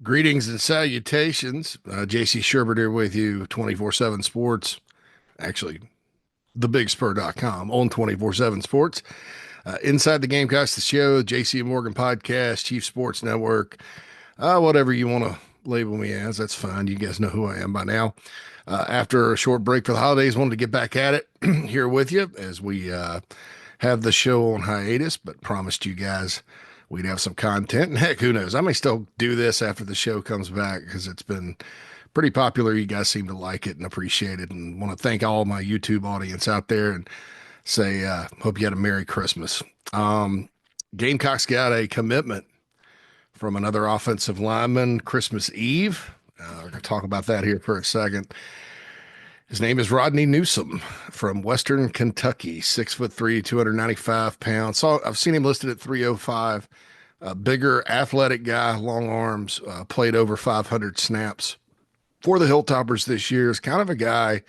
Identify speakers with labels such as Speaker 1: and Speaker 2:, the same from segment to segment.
Speaker 1: Greetings and salutations. JC Shurburtt here with you, 24/7 Sports. Actually, thebigspur.com on 24/7 Sports. Inside the Gamecocks, the show, JC and Morgan podcast, Chief Sports Network, whatever you want to label me as, that's fine. You guys know who I am by now. After a short break for the holidays, wanted to get back at it here with you as we have the show on hiatus, but promised you guys we'd have some content. And heck, who knows? I may still do this after the show comes back because it's been pretty popular. You guys seem to like it and appreciate it. And want to thank all my YouTube audience out there and say, hope you had a Merry Christmas. Gamecocks got a commitment from another offensive lineman Christmas Eve. We're going to talk about that here for a second. His name is Rodney Newsom from Western Kentucky, 6'3", 295 pounds. So I've seen him listed at 305. A bigger, athletic guy, long arms, played over 500 snaps for the Hilltoppers this year. Is kind of a guy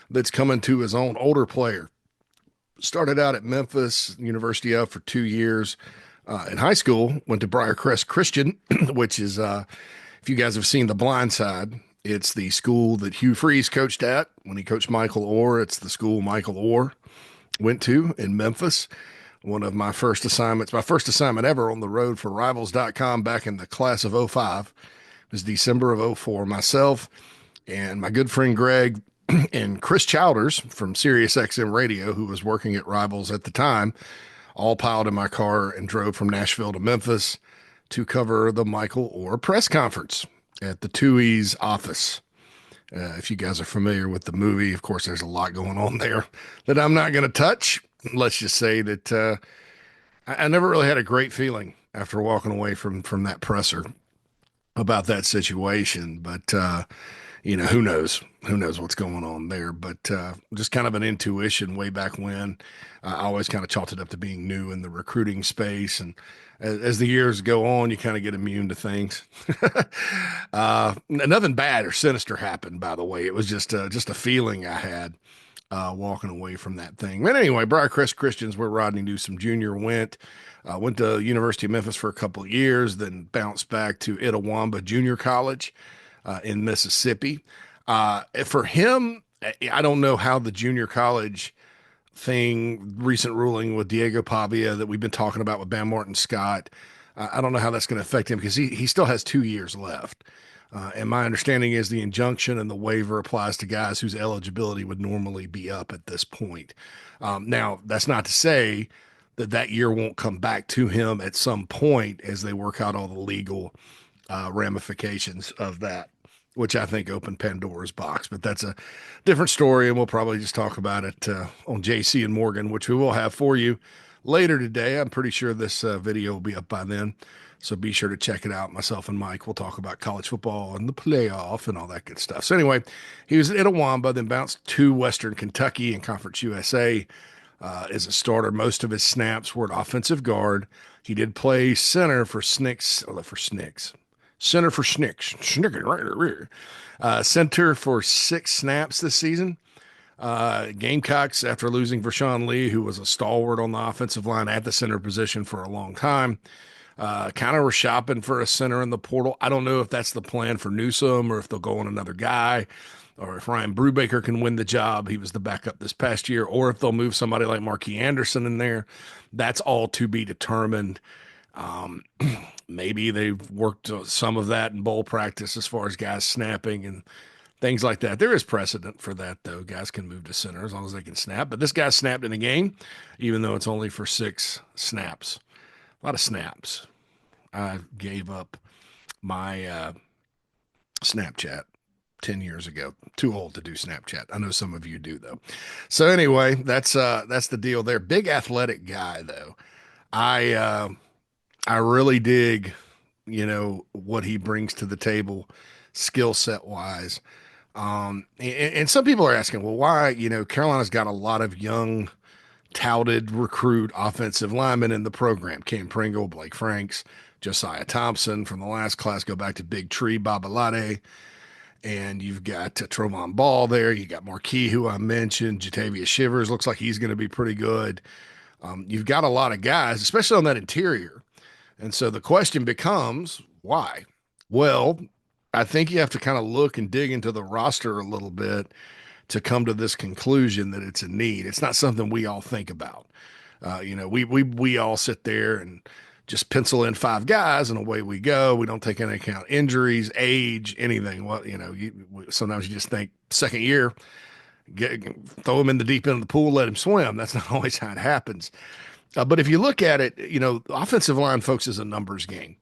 Speaker 1: that's coming to his own, older player. Started out at Memphis, University of for 2 years. In high school, went to Briarcrest Christian, which is, if you guys have seen The Blind Side, it's the school that Hugh Freeze coached at when he coached Michael Orr. It's the school Michael Orr went to in Memphis. One of my first assignments, my first assignment ever on the road for Rivals.com back in the class of '05. It was December of '04. Myself and my good friend Greg and Chris Chowders from SiriusXM Radio, who was working at Rivals at the time, all piled in my car and drove from Nashville to Memphis to cover the Michael Orr press conference at the Tui's office. If you guys are familiar with the movie, of course, there's a lot going on there that I'm not going to touch. Let's just say that I never really had a great feeling after walking away from that presser about that situation. But who knows? Who knows what's going on there? But just kind of an intuition way back when. I always kind of chalked it up to being new in the recruiting space, and as the years go on, you kind of get immune to things. Nothing bad or sinister happened, by the way. It was just a feeling I had walking away from that thing. But anyway, Briarcrest Christian's where Rodney Newsom Jr. went. Went to University of Memphis for a couple of years, then bounced back to Itawamba Junior College in Mississippi. For him, I don't know how the junior college thing, recent ruling with Diego Pavia that we've been talking about with Bam Martin Scott, I don't know how that's going to affect him because he still has 2 years left. And my understanding is the injunction and the waiver applies to guys whose eligibility would normally be up at this point. Now, that's not to say that year won't come back to him at some point as they work out all the legal ramifications of that, which I think opened Pandora's box. But that's a different story, and we'll probably just talk about it on JC and Morgan, which we will have for you later today. I'm pretty sure this video will be up by then, so be sure to check it out. Myself and Mike will talk about college football and the playoff and all that good stuff. So anyway, he was at Itawamba, then bounced to Western Kentucky in Conference USA as a starter. Most of his snaps were at offensive guard. He did play center for Snicks. Center for Snicks. Center for 6 snaps this season. Gamecocks, after losing Vershawn Lee, who was a stalwart on the offensive line at the center position for a long time, kind of were shopping for a center in the portal. I don't know if that's the plan for Newsom or if they'll go on another guy or if Ryan Brubaker can win the job. He was the backup this past year, or if they'll move somebody like Marquis Anderson in there. That's all to be determined. Maybe they've worked some of that in bowl practice as far as guys snapping and things like that. There is precedent for that, though. Guys can move to center as long as they can snap. But this guy snapped in a game, even though it's only for 6 snaps. A lot of snaps. I gave up my Snapchat 10 years ago. Too old to do Snapchat. I know some of you do, though. So anyway, that's the deal there. Big athletic guy, though. I really dig, what he brings to the table skill set wise. And some people are asking, well, why, Carolina's got a lot of young, touted recruit offensive linemen in the program. Cam Pringle, Blake Franks, Josiah Thompson from the last class, go back to Big Tree, Babalade. And you've got Trovon Ball there. You got Marquis, who I mentioned. Jatavius Shivers looks like he's going to be pretty good. You've got a lot of guys, especially on that interior. And so the question becomes, why? Well, I think you have to kind of look and dig into the roster a little bit to come to this conclusion that it's a need. It's not something we all think about. We all sit there and just pencil in five guys and away we go. We don't take into account injuries, age, anything. Well, sometimes you just think second year, throw him in the deep end of the pool, let him swim. That's not always how it happens. But if you look at it, the offensive line, folks, is a numbers game.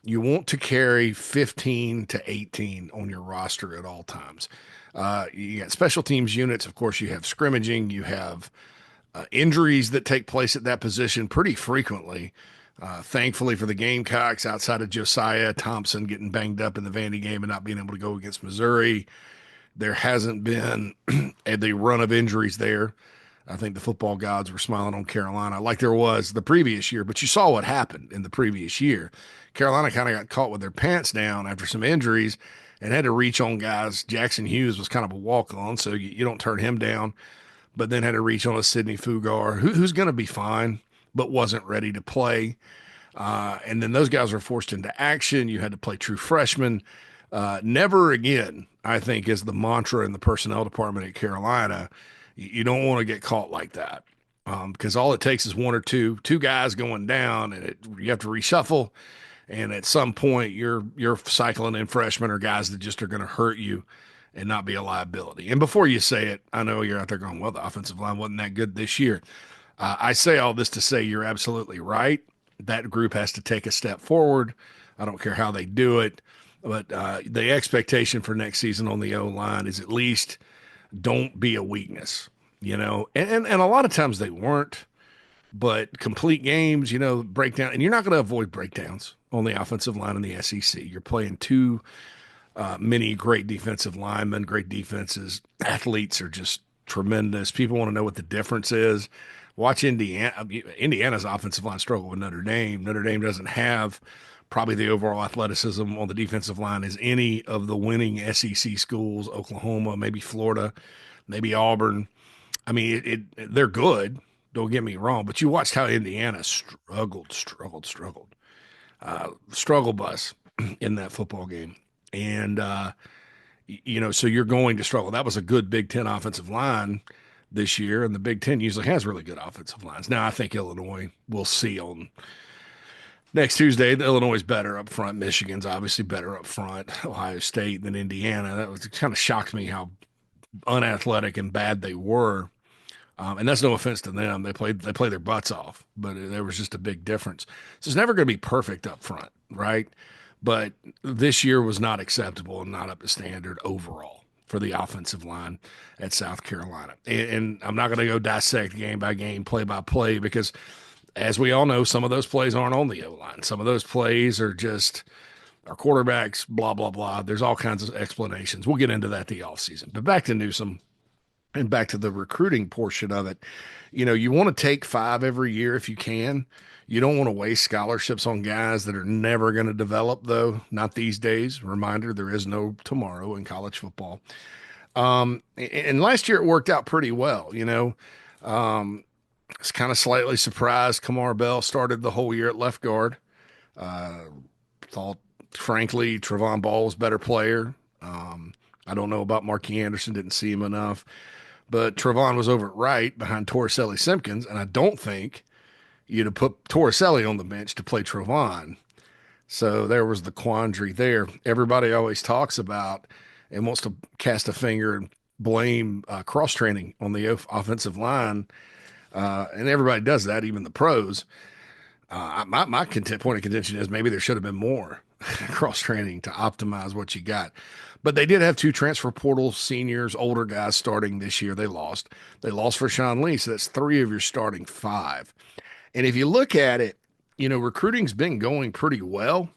Speaker 1: You want to carry 15 to 18 on your roster at all times. You got special teams units. Of course, you have scrimmaging. You have injuries that take place at that position pretty frequently. Thankfully for the Gamecocks, outside of Josiah Thompson getting banged up in the Vandy game and not being able to go against Missouri, there hasn't been the run of injuries there. I think the football gods were smiling on Carolina like there was the previous year, but you saw what happened in the previous year. Carolina kind of got caught with their pants down after some injuries and had to reach on guys. Jackson Hughes was kind of a walk-on, so you don't turn him down, but then had to reach on a Sidney Fugar, who's going to be fine, but wasn't ready to play. And then those guys were forced into action. You had to play true freshmen. Never again, I think, is the mantra in the personnel department at Carolina. You don't want to get caught like that, because all it takes is one or two guys going down, and you have to reshuffle. And at some point, you're cycling in freshmen or guys that just are going to hurt you and not be a liability. And before you say it, I know you're out there going, well, the offensive line wasn't that good this year. I say all this to say you're absolutely right. That group has to take a step forward. I don't care how they do it, but the expectation for next season on the O-line is at least don't be a weakness, and a lot of times they weren't, but complete games, breakdown, and you're not going to avoid breakdowns on the offensive line in the SEC. You're playing too many great defensive linemen, great defenses. Athletes are just tremendous. People want to know what the difference is. Watch Indiana. Indiana's offensive line struggle with Notre Dame. Notre Dame doesn't have probably the overall athleticism on the defensive line as any of the winning SEC schools, Oklahoma, maybe Florida, maybe Auburn. I mean, they're good. Don't get me wrong, but you watched how Indiana struggled. Struggle bus in that football game. And, so you're going to struggle. That was a good Big Ten offensive line this year, and the Big Ten usually has really good offensive lines. Now, I think Illinois, we'll see on next Tuesday. Illinois is better up front. Michigan's obviously better up front. Ohio State than Indiana. That kind of shocked me how unathletic and bad they were. And that's no offense to them. They play their butts off, but there was just a big difference. So it's never going to be perfect up front, right? But this year was not acceptable and not up to standard overall for the offensive line at South Carolina. And I'm not going to go dissect game by game, play by play, because as we all know, some of those plays aren't on the O-line. Some of those plays are just our quarterbacks, blah, blah, blah. There's all kinds of explanations. We'll get into that the offseason. But back to Newsom and back to the recruiting portion of it. You want to take 5 every year if you can. You don't want to waste scholarships on guys that are never going to develop, though. Not these days. Reminder, there is no tomorrow in college football. And last year it worked out pretty well, I was kind of slightly surprised Kamar Bell started the whole year at left guard. Thought, frankly, Trevon Ball was a better player. I don't know about Marquis Anderson, didn't see him enough. But Trevon was over at right behind Torricelli Simpkins, and I don't think you'd have put Torricelli on the bench to play Trevon. So there was the quandary there. Everybody always talks about and wants to cast a finger and blame cross-training on the offensive line, and everybody does that, even the pros. My point of contention is maybe there should have been more cross-training to optimize what you got. But they did have 2 transfer portal seniors, older guys starting this year. They lost for Sean Lee, so that's 3 of your starting 5. And if you look at it, recruiting's been going pretty well.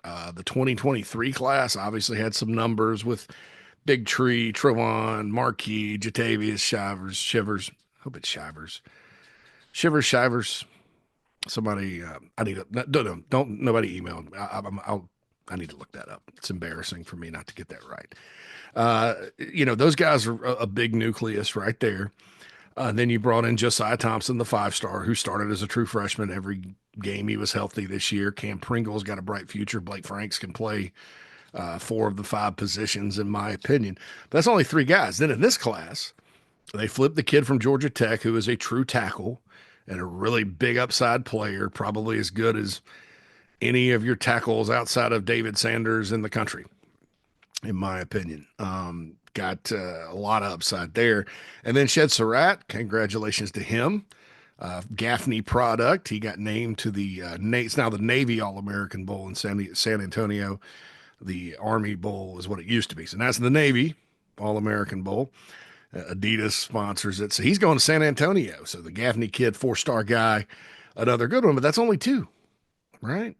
Speaker 1: The 2023 class obviously had some numbers with Big Tree, Trevon, Marquis, Jatavius, Shivers. I hope it's Shivers. Somebody, I need to, don't nobody email me. I need to look that up. It's embarrassing for me not to get that right. Those guys are a big nucleus right there. Then you brought in Josiah Thompson, the 5-star, who started as a true freshman every game he was healthy this year. Cam Pringle's got a bright future. Blake Franks can play four of the five positions, in my opinion. But that's only three guys. Then in this class, they flipped the kid from Georgia Tech, who is a true tackle and a really big upside player, probably as good as any of your tackles outside of David Sanders in the country, in my opinion. Got a lot of upside there. And then Shed Surratt, congratulations to him. Gaffney product. He got named to the it's now the Navy All-American Bowl in San Antonio. The Army Bowl is what it used to be. So that's the Navy All-American Bowl. Adidas sponsors it. So he's going to San Antonio. So the Gaffney kid, four-star guy, another good one, but that's only two, right?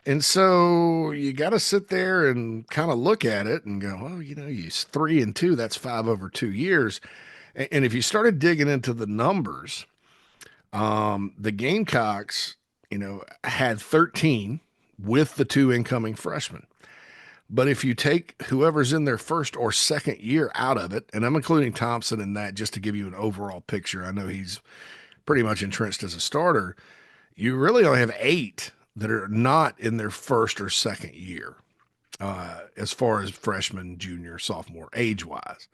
Speaker 1: And so you got to sit there and kind of look at it and go, well, you 3-2, that's 5 over 2 years. And if you started digging into the numbers, the Gamecocks, had 13 with the 2 incoming freshmen. But if you take whoever's in their first or second year out of it, and I'm including Thompson in that just to give you an overall picture, I know he's pretty much entrenched as a starter, you really only have 8 that are not in their first or second year, as far as freshman, junior, sophomore, age-wise.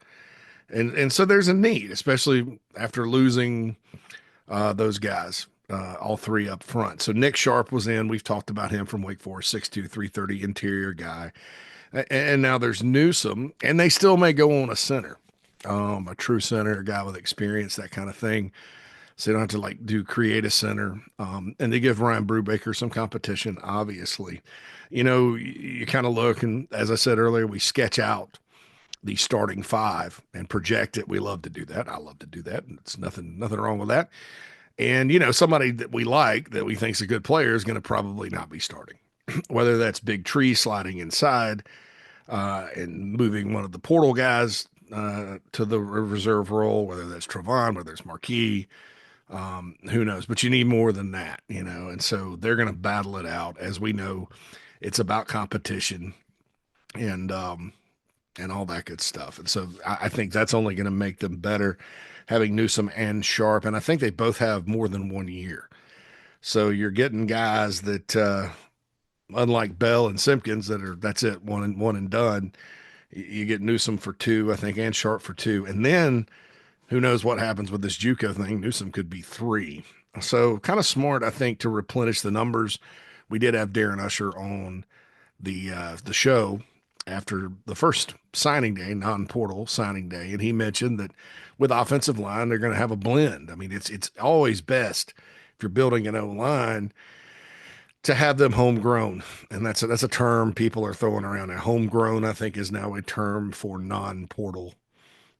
Speaker 1: And so there's a need, especially after losing those guys, all 3 up front. So Nick Sharpe was in. We've talked about him from Wake Forest, 6'2", 330 interior guy. And now there's Newsom, and they still may go on a center, a true center, a guy with experience, that kind of thing. So you don't have to create a center. And they give Ryan Brubaker some competition, obviously. You kind of look, and as I said earlier, we sketch out the starting 5 and project it. We love to do that. I love to do that. And it's nothing wrong with that. And, somebody that we like, that we think is a good player, is going to probably not be starting, whether that's Big Tree sliding inside and moving one of the portal guys to the reserve role, whether that's Trevon, whether it's Marquis, who knows? But you need more than that, and so they're going to battle it out. As we know, it's about competition and all that good stuff. And so I think that's only going to make them better, having Newsom and Sharpe. And I think they both have more than 1 year. So you're getting guys that, unlike Bell and Simpkins, that's it, one and done. You get Newsom for 2, I think, and Sharpe for 2. And then who knows what happens with this JUCO thing? Newsom could be 3. So kind of smart, I think, to replenish the numbers. We did have Darren Usher on the show after the first signing day, non-portal signing day, and he mentioned that with offensive line, they're going to have a blend. I mean, it's always best if you're building an O-line to have them homegrown, and that's a term people are throwing around now. Homegrown, I think, is now a term for non-portal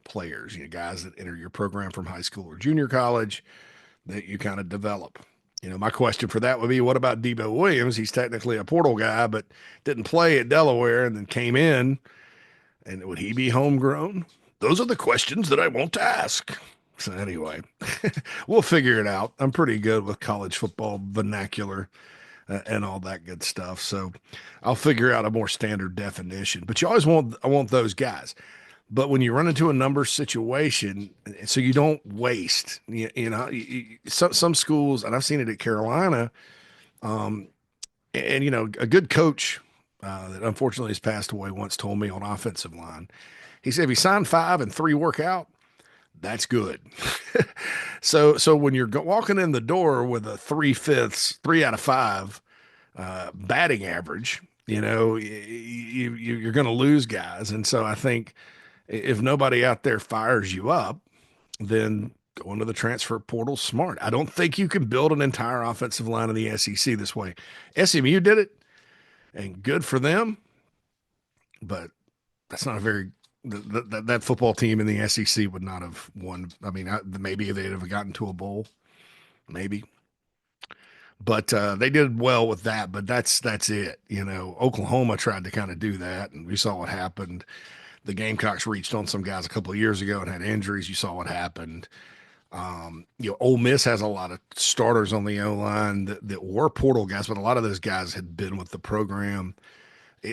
Speaker 1: players, guys that enter your program from high school or junior college that you kind of develop. My question for that would be, what about Debo Williams? He's technically a portal guy, but didn't play at Delaware and then came in, and would he be homegrown? Those are the questions that I want to ask. So anyway, we'll figure it out. I'm pretty good with college football vernacular and all that good stuff. So I'll figure out a more standard definition, but I want those guys. But when you run into a number situation, so you don't waste, some schools, and I've seen it at Carolina, and a good coach that unfortunately has passed away once told me on offensive line, he said, if you sign 5 and 3 work out, that's good. So when you're walking in the door with a 3/5, 3 out of 5 batting average, you're going to lose guys. And so I think, if nobody out there fires you up, then going to the transfer portal smart. I don't think you can build an entire offensive line in the SEC this way. SMU did it, and good for them, but that's not a very that football team in the SEC would not have won. I mean, maybe they'd have gotten to a bowl, maybe. But they did well with that, but that's it. Oklahoma tried to kind of do that, and we saw what happened. The Gamecocks reached on some guys a couple of years ago and had injuries. You saw what happened. Ole Miss has a lot of starters on the O-line that were portal guys, but a lot of those guys had been with the program.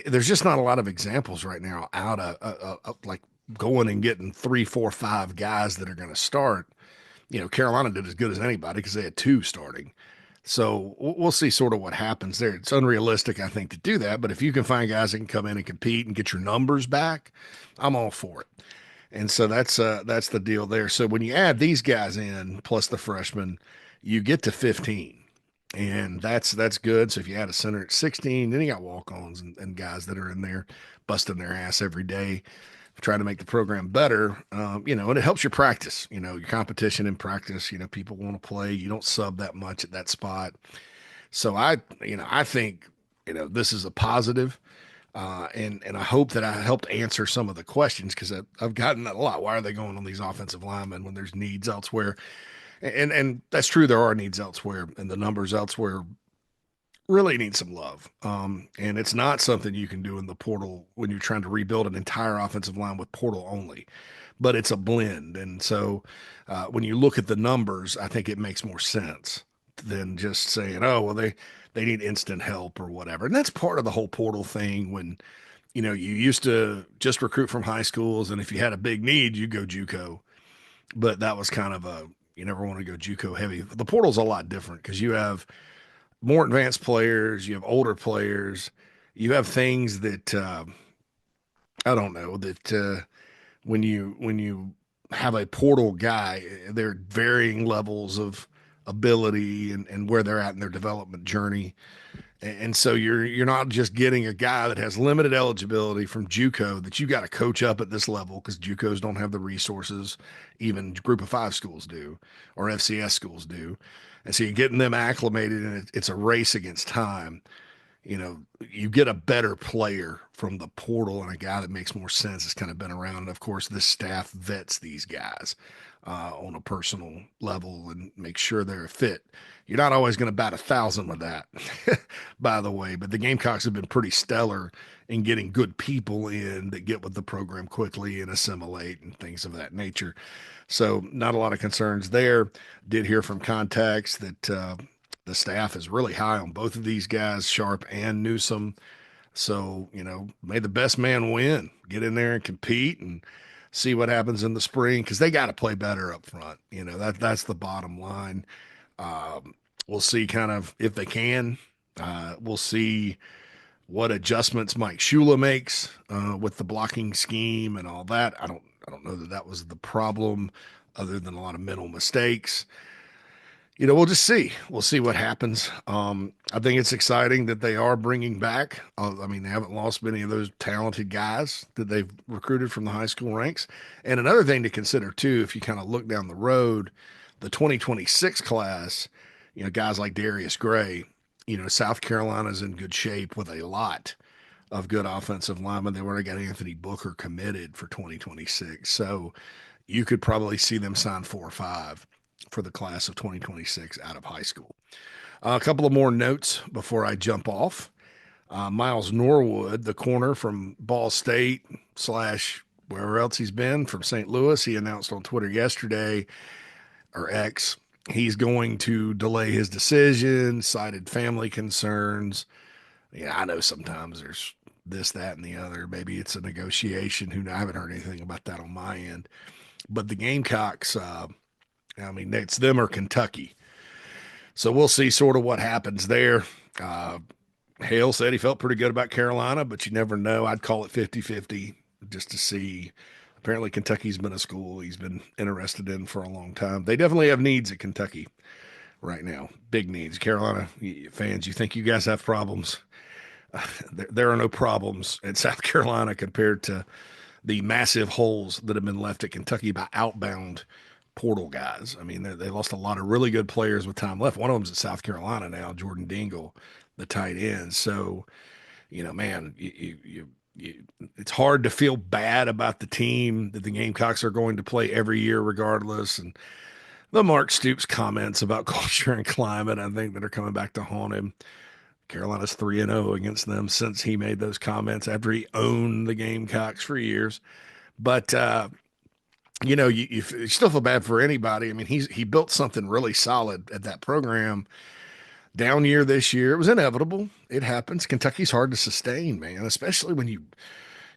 Speaker 1: There's just not a lot of examples right now out of like going and getting 3, 4, 5 guys that are going to start. Carolina did as good as anybody because they had 2 starting. So we'll see sort of what happens there. It's unrealistic, I think, to do that. But if you can find guys that can come in and compete and get your numbers back, I'm all for it. And so that's the deal there. So when you add these guys in plus the freshmen, you get to 15. And that's good. So if you add a center at 16, then you got walk-ons and guys that are in there busting their ass every day, trying to make the program better. And it helps your practice, your competition in practice. People want to play. You don't sub that much at that spot. So I think, this is a positive. And I hope that I helped answer some of the questions because I've gotten that a lot. Why are they going on these offensive linemen when there's needs elsewhere? And that's true. There are needs elsewhere, and the numbers elsewhere really need some love. And it's not something you can do in the portal when you're trying to rebuild an entire offensive line with portal only, but it's a blend. And so when you look at the numbers, I think it makes more sense than just saying, oh, well, they need instant help or whatever. And that's part of the whole portal thing when, you used to just recruit from high schools. And if you had a big need, you go JUCO. But that was kind of you never want to go JUCO heavy. The portal's a lot different because you have more advanced players, you have older players, you have things that I don't know that when you have a portal guy, there are varying levels of ability and where they're at in their development journey. And so you're not just getting a guy that has limited eligibility from JUCO that you got to coach up at this level because JUCOs don't have the resources, even Group of Five schools do, or FCS schools do. And so you're getting them acclimated, and it's a race against time. You get a better player from the portal and a guy that makes more sense has kind of been around. And of course, this staff vets these guys on a personal level and make sure they're a fit. You're not always going to bat 1,000 with that, by the way, but the Gamecocks have been pretty stellar in getting good people in that get with the program quickly and assimilate and things of that nature. So not a lot of concerns there. Did hear from contacts that the staff is really high on both of these guys, Sharpe and Newsom. So, may the best man win. Get in there and compete and see what happens in the spring because they got to play better up front. That's the bottom line. We'll see kind of if they can. We'll see what adjustments Mike Shula makes with the blocking scheme and all that. I don't know that was the problem, other than a lot of mental mistakes. We'll just see. We'll see what happens. I think it's exciting that they are bringing back. They haven't lost many of those talented guys that they've recruited from the high school ranks. And another thing to consider too, if you kind of look down the road, the 2026 class, guys like Darius Gray, South Carolina's in good shape with a lot of good offensive linemen. They already got Anthony Booker committed for 2026. So you could probably see them sign 4 or 5 for the class of 2026 out of high school. A couple of more notes before I jump off. Myles Norwood, the corner from Ball State / wherever else he's been from St. Louis, he announced on Twitter yesterday, or X, he's going to delay his decision, cited family concerns. I know sometimes there's this, that, and the other. Maybe it's a negotiation. I haven't heard anything about that on my end. But the Gamecocks, it's them or Kentucky. So we'll see sort of what happens there. Hale said he felt pretty good about Carolina, but you never know. I'd call it 50-50 just to see. Apparently Kentucky's been a school he's been interested in for a long time. They definitely have needs at Kentucky right now. Big needs. Carolina fans, you think you guys have problems? There are no problems at South Carolina compared to the massive holes that have been left at Kentucky by outbound portal guys. They lost a lot of really good players with time left. One of them's at South Carolina now, Jordan Dingle, the tight end. So, man, it's hard to feel bad about the team that the Gamecocks are going to play every year regardless. And the Mark Stoops comments about culture and climate, I think, that are coming back to haunt him. Carolina's 3-0 against them since he made those comments after he owned the Gamecocks for years. But, you still feel bad for anybody. He built something really solid at that program. Down year this year, it was inevitable. It happens. Kentucky's hard to sustain, man, especially when you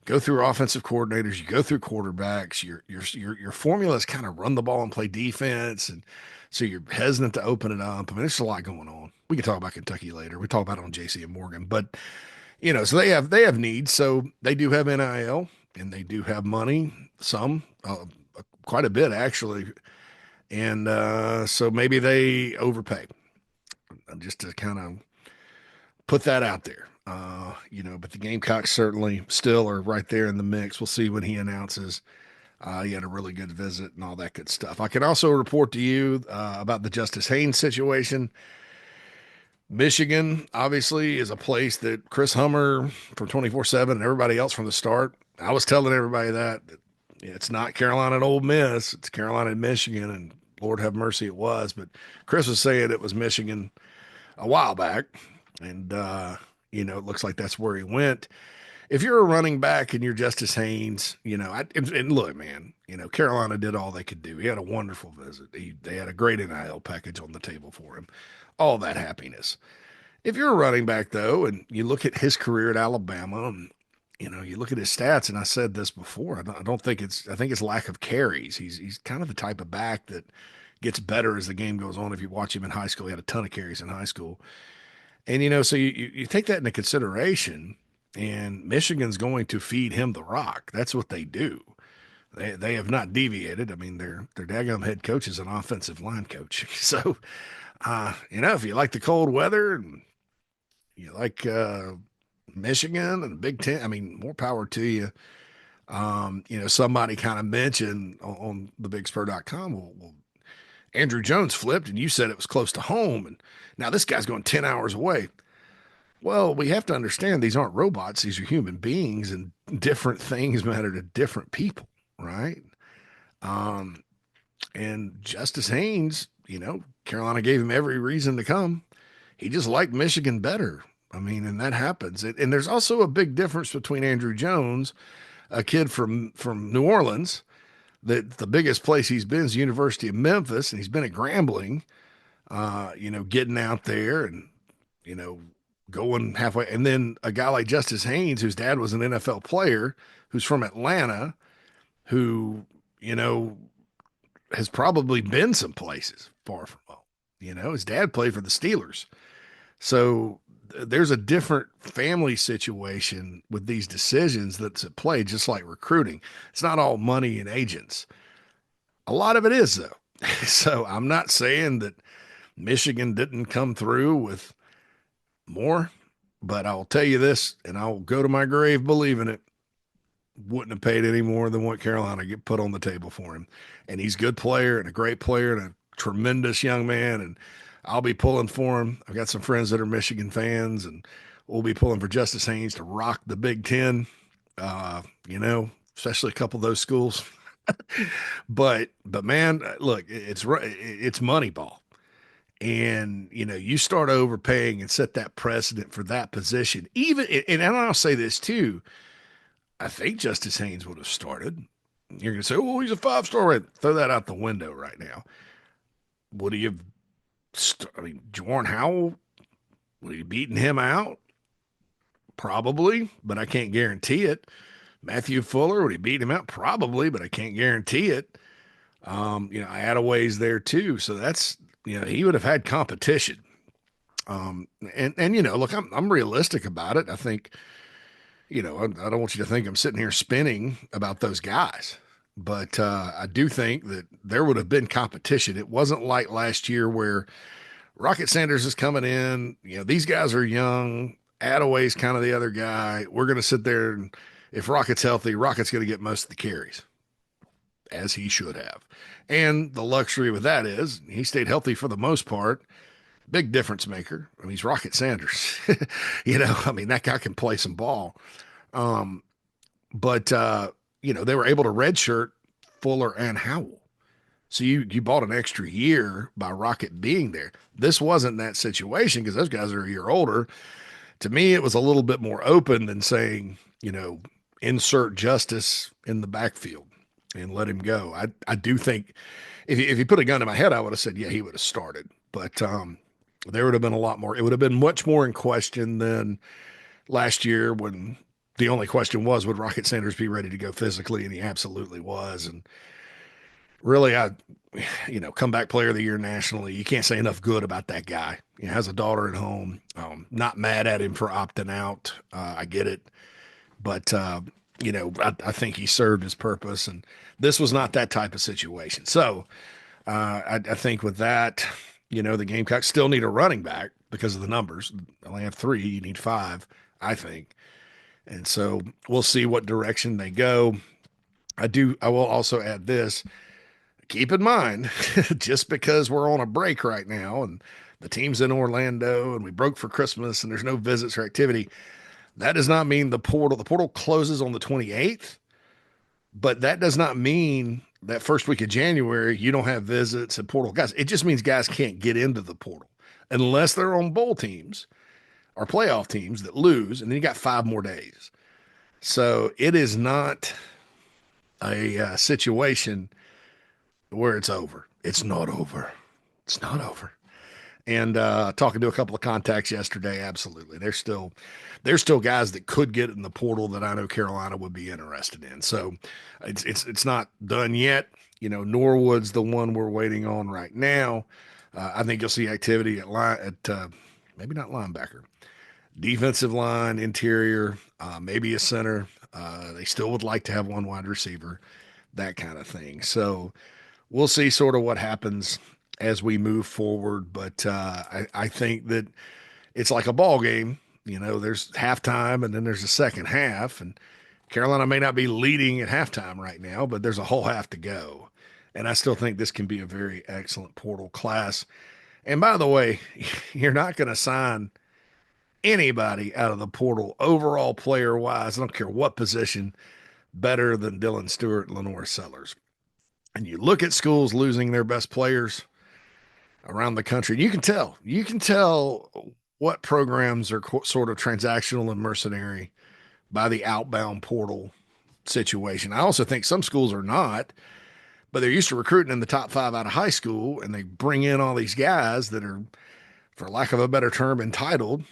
Speaker 1: go through offensive coordinators, you go through quarterbacks. Your formulas kind of run the ball and play defense, and So you're hesitant to open it up. I mean, there's a lot going on. We can talk about Kentucky later. We talk about it on JC and Morgan, but so they have needs. So they do have NIL and they do have money, some, quite a bit actually. And so maybe they overpay just to kind of put that out there. But the Gamecocks certainly still are right there in the mix. We'll see when he announces he had a really good visit and all that good stuff. I can also report to you about the Justice Haynes situation. Michigan, obviously, is a place that Chris Hummer from 24/7 and everybody else from the start. I was telling everybody that it's not Carolina and Ole Miss, it's Carolina and Michigan, and Lord have mercy, it was. But Chris was saying it was Michigan a while back, and it looks like that's where he went. If you're a running back and you're Justice Haynes, and look, man, Carolina did all they could do. He had a wonderful visit. They had a great NIL package on the table for him. All that happiness. If you're a running back, though, and you look at his career at Alabama, and you look at his stats, and I said this before, I don't think I think it's lack of carries. He's kind of the type of back that gets better as the game goes on. If you watch him in high school, he had a ton of carries in high school. And, so you take that into consideration, and Michigan's going to feed him the rock. That's what they do. They have not deviated. I mean, their daggum head coach is an offensive line coach. So, if you like the cold weather and you like Michigan and the Big Ten, I mean, more power to you. Somebody kind of mentioned on thebigspur.com, well, Andrew Jones flipped, and you said it was close to home. And now this guy's going 10 hours away. Well, we have to understand these aren't robots. These are human beings, and different things matter to different people, right? And Justice Haynes, Carolina gave him every reason to come. He just liked Michigan better. I mean, and that happens. And there's also a big difference between Andrew Jones, a kid from New Orleans, that the biggest place he's been is the University of Memphis, and he's been at Grambling, getting out there and, going halfway. And then a guy like Justice Haynes, whose dad was an NFL player, who's from Atlanta, who, has probably been some places far from home. His dad played for the Steelers. So there's a different family situation with these decisions that's at play, just like recruiting. It's not all money and agents. A lot of it is, though. So I'm not saying that Michigan didn't come through with more, but I'll tell you this, and I'll go to my grave believing it, wouldn't have paid any more than what Carolina get put on the table for him. And he's a good player and a great player and a tremendous young man, and I'll be pulling for him. I've got some friends that are Michigan fans, and we'll be pulling for Justice Haynes to rock the Big Ten, especially a couple of those schools. but man, look, it's Moneyball. And, you start overpaying and set that precedent for that position. And I'll say this too, I think Justice Haynes would have started. You're going to say, oh, he's a 5-star. Right? Throw that out the window right now. Would he have, Jordan Howell, would he have beaten him out? Probably, but I can't guarantee it. Matthew Fuller, would he beat him out? Probably, but I can't guarantee it. I had a ways there too. So that's, he would have had competition. Look, I'm realistic about it. I think, I don't want you to think I'm sitting here spinning about those guys, but I do think that there would have been competition. It wasn't like last year where Rocket Sanders is coming in. These guys are young. Attaway's kind of the other guy. We're going to sit there, and if Rocket's healthy, Rocket's going to get most of the carries, as he should have. And the luxury with that is he stayed healthy for the most part. Big difference maker. I mean, he's Rocket Sanders. That guy can play some ball. But they were able to redshirt Fuller and Howell. So you bought an extra year by Rocket being there. This wasn't that situation because those guys are a year older. To me, it was a little bit more open than saying, insert Justice in the backfield and let him go. I do think if you put a gun to my head, I would have said, yeah, he would have started. But there would have been a lot more. It would have been much more in question than last year when the only question was, would Rocket Sanders be ready to go physically? And he absolutely was. And really, comeback player of the year nationally. You can't say enough good about that guy. He has a daughter at home. Not mad at him for opting out. I get it. But, I think he served his purpose. And this was not that type of situation. So I think with that, the Gamecocks still need a running back because of the numbers. They only have three. You need five, I think. And so we'll see what direction they go. I will also add this. Keep in mind, just because we're on a break right now and the team's in Orlando and we broke for Christmas and there's no visits or activity, that does not mean the portal closes on the 28th, but that does not mean that first week of January you don't have visits and portal guys. It just means guys can't get into the portal unless they're on bowl teams or playoff teams that lose, and then you got 5 more days. So it is not a situation where it's over. It's not over. It's not over. And talking to a couple of contacts yesterday, absolutely. There's still guys that could get in the portal that I know Carolina would be interested in. So it's not done yet. Norwood's the one we're waiting on right now. I think you'll see activity at maybe not linebacker, defensive line, interior, maybe a center. They still would like to have one wide receiver, that kind of thing. So we'll see sort of what happens as we move forward. But I think that it's like a ball game. There's halftime and then there's a second half. And Carolina may not be leading at halftime right now, but there's a whole half to go. And I still think this can be a very excellent portal class. And by the way, you're not going to sign anybody out of the portal overall player wise. I don't care what position, better than Dylan Stewart and Lenore Sellers. And you look at schools losing their best players around the country. You can tell what programs are sort of transactional and mercenary by the outbound portal situation. I also think some schools are not, but they're used to recruiting in the top 5 out of high school, and they bring in all these guys that are, for lack of a better term, entitled.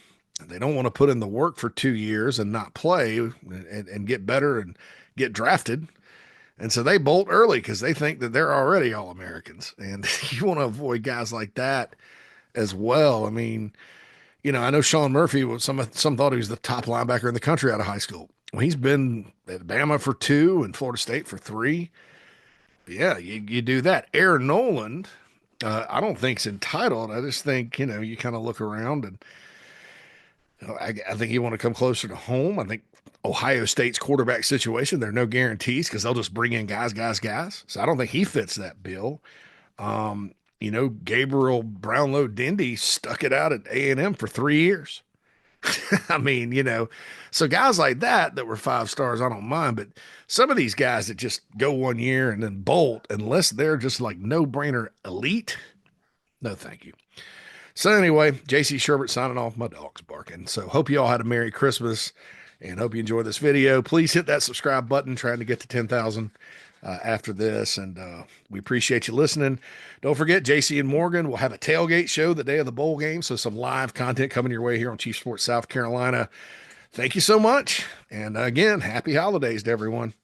Speaker 1: They don't want to put in the work for 2 years and not play and get better and get drafted. And so they bolt early because they think that they're already All-Americans. And you want to avoid guys like that as well. I mean, I know Sean Murphy, some thought he was the top linebacker in the country out of high school. Well, he's been at Bama for 2 and Florida State for 3. Yeah, you do that. Aaron Noland, I don't think is entitled. I just think, you kind of look around and I think you want to come closer to home. I think Ohio State's quarterback situation, there are no guarantees because they'll just bring in guys. So I don't think he fits that bill. Gabriel Brownlow Dindy stuck it out at A&M for 3 years. I mean, so guys like that were 5 stars, I don't mind. But some of these guys that just go 1 year and then bolt, unless they're just like no-brainer elite, no thank you. So anyway, JC Shurburtt signing off. My dog's barking. So hope you all had a Merry Christmas and hope you enjoyed this video. Please hit that subscribe button, trying to get to 10,000 after this. And we appreciate you listening. Don't forget, JC and Morgan will have a tailgate show the day of the bowl game. So some live content coming your way here on Chief Sports South Carolina. Thank you so much. And again, happy holidays to everyone.